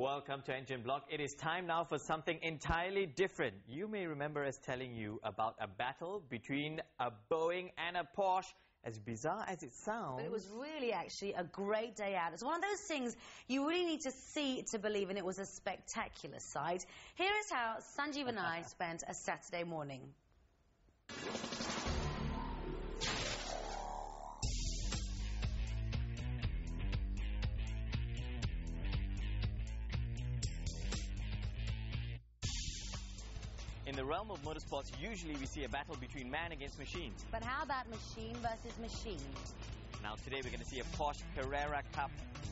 Welcome to Engine Block. It is time now for something entirely different. You may remember us telling you about a battle between a Boeing and a Porsche. As bizarre as it sounds. But it was really actually a great day out. It's one of those things you really need to see to believe, and it was a spectacular sight. Here is how Sanjeev and I spent a Saturday morning. In the realm of motorsports, usually we see a battle between man against machines. But how about machine versus machine? Now today we're going to see a Porsche Carrera Cup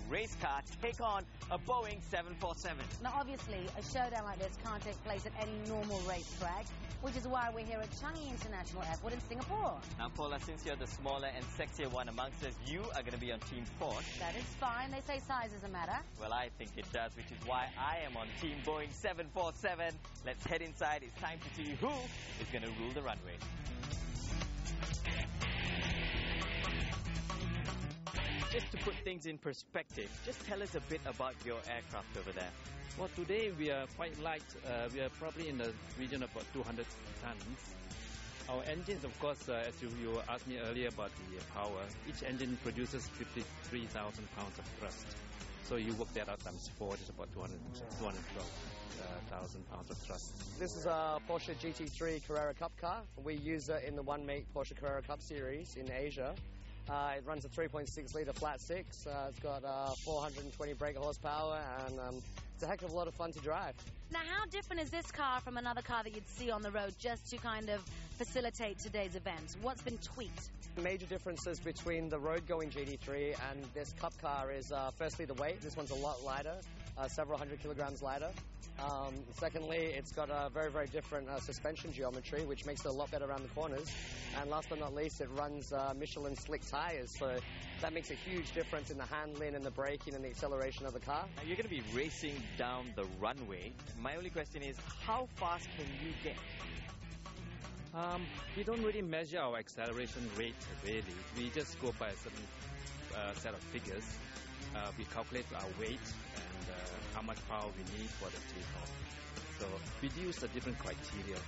race car take on a Boeing 747. Now obviously, a showdown like this can't take place at any normal racetrack, which is why we're here at Changi International Airport in Singapore. Now Paula, since you're the smaller and sexier one amongst us, you are going to be on Team Porsche. That is fine. They say size doesn't matter. Well, I think it does, which is why I am on Team Boeing 747. Let's head inside. It's time to see who is going to rule the runway. Just to put things in perspective, just tell us a bit about your aircraft over there. Well, today we are quite light. We are probably in the region of about 200 tons. Our engines, of course, as you asked me earlier about the power, each engine produces 53,000 pounds of thrust. So you work that out times 4, it's about 212,000 pounds of thrust. This is a Porsche GT3 Carrera Cup car. We use it in the one-make Porsche Carrera Cup series in Asia. It runs a 3.6-litre flat six. It's got 420 brake horsepower, and it's a heck of a lot of fun to drive. Now, how different is this car from another car that you'd see on the road just to kind of facilitate today's event? What's been tweaked? Major differences between the road-going GT3 and this cup car is firstly the weight. This one's a lot lighter, several hundred kilograms lighter. Secondly, it's got a very, very different suspension geometry, which makes it a lot better around the corners. And last but not least, it runs Michelin slick tires, so that makes a huge difference in the handling and the braking and the acceleration of the car. Now, you're going to be racing down the runway. My only question is, how fast can you get? We don't really measure our acceleration rate, really. We just go by a certain set of figures. We calculate our weight and how much power we need for the takeoff. So we use a different criteria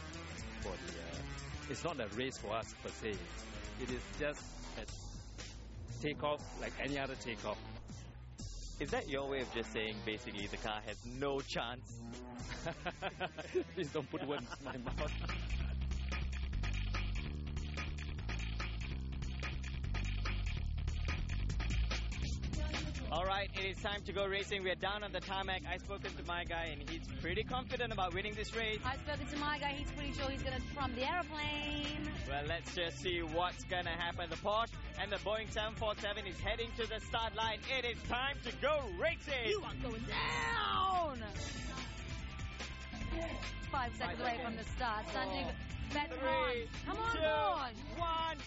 for the... it's not a race for us per se. It is just a takeoff like any other takeoff. Is that your way of just saying basically the car has no chance? Please don't put words in my mouth. Alright, it is time to go racing. We are down on the tarmac. I've spoken to my guy and he's pretty confident about winning this race. I've spoken to my guy. He's pretty sure he's going to trump the aeroplane. Well, let's just see what's going to happen. The Porsche and the Boeing 747 is heading to the start line. It is time to go racing. You are going down. 5 seconds away from the start. Sanjeev, bet on. Come on, Boeing. 1.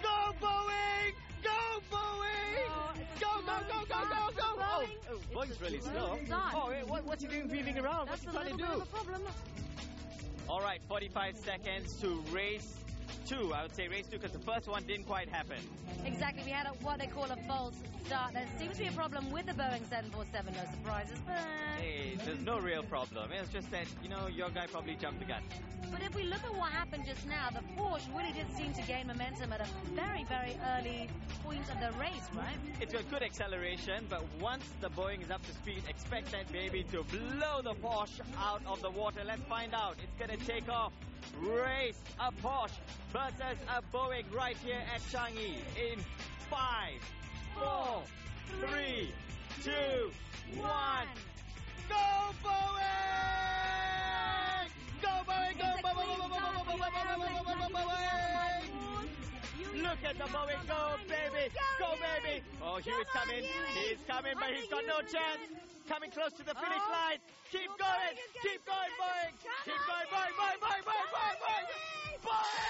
Go, Boeing! Go, Boeing! Go, go, go, go, go, go! Oh, Boeing's really slow. Oh, what's he doing weaving around? That's what's he trying to do? A problem. All right, 45 seconds to race 2. I would say race 2 because the first one didn't quite happen. Exactly. We had what they call a false start. There seems to be a problem with the Boeing 747. No surprises, but... Hey, there's no real problem. It's just that, you know, your guy probably jumped the gun. But if we look at what happened just now, the Porsche really did seem to gain momentum at a very, very early point of the race, right? It's got good acceleration, but once the Boeing is up to speed, expect that baby to blow the Porsche out of the water. Let's find out. It's going to take off. Race a Porsche versus a Boeing right here at Changi in 5, 4, 3, 2, 1. Go Boeing! Go Boeing! Go Boeing! Look at the Boeing! Go baby! Go baby! Oh, Hugh is coming! He's coming, but he's got no chance! Coming close to the finish line! Keep going! Keep going, Boeing! Keep going, Boeing! Boeing! Boeing! Boeing! Boeing! Boeing!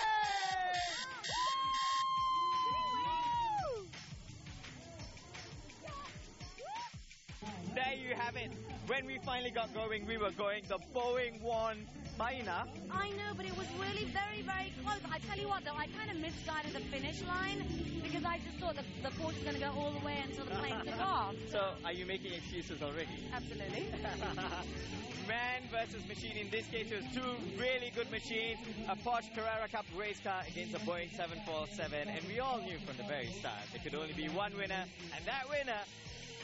There you have it. When we finally got going, we were going. The Boeing won by enough. I know, but it was really very, very close. I tell you what, though, I kind of misguided the finish line because I just thought the Porsche was going to go all the way until the plane took off. So, are you making excuses already? Absolutely. Man versus machine. In this case, it was two really good machines. A Porsche Carrera Cup race car against a Boeing 747. And we all knew from the very start there could only be one winner. And that winner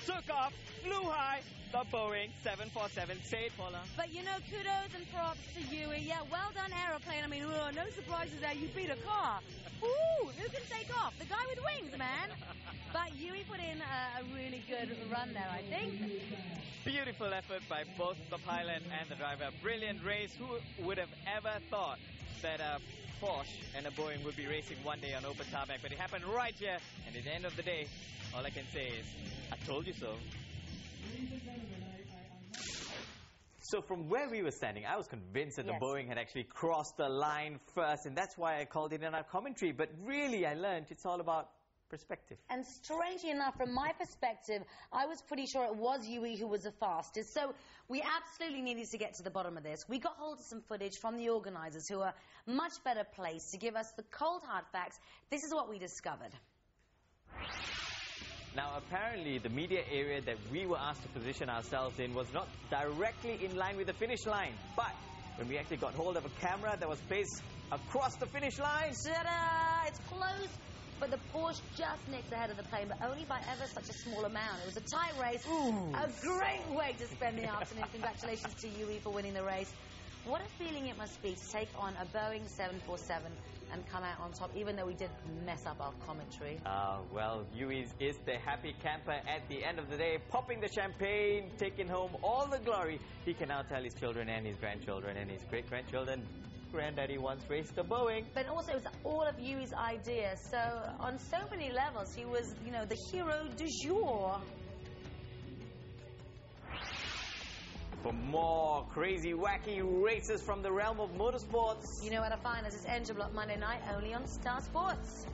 took off, flew high, the Boeing 747. Say it, Paula. But you know, kudos and props to Yui. Yeah, well done, aeroplane. I mean, no surprises there. You beat a car. Ooh, who can take off? The guy with wings, man. But Yui put in a really good run there, I think. Beautiful effort by both the pilot and the driver. Brilliant race. Who would have ever thought that a Porsche and a Boeing would be racing one day on open tarmac? But it happened right here. And at the end of the day, all I can say is, I told you so. So from where we were standing, I was convinced that the Boeing had actually crossed the line first, and that's why I called it in our commentary. But really, I learned it's all about perspective. And strangely enough, from my perspective, I was pretty sure it was Yui who was the fastest. So we absolutely needed to get to the bottom of this. We got hold of some footage from the organisers who are much better placed to give us the cold hard facts. This is what we discovered. Now, apparently, the media area that we were asked to position ourselves in was not directly in line with the finish line. But when we actually got hold of a camera that was placed across the finish line... Ta-da! It's close, but the Porsche just nicked ahead of the plane, but only by ever such a small amount. It was a tight race. Ooh. A great way to spend the afternoon. Congratulations to Yui for winning the race. What a feeling it must be to take on a Boeing 747 and come out on top, even though we did mess up our commentary. Well, Yui is the happy camper at the end of the day, popping the champagne, taking home all the glory. He can now tell his children and his grandchildren and his great-grandchildren, Granddaddy once raced a Boeing. But also, it was all of Yui's idea. So, on so many levels, he was, you know, the hero du jour. For more crazy, wacky races from the realm of motorsports. You know where to find us. It's Engine Block Monday night, only on Star Sports.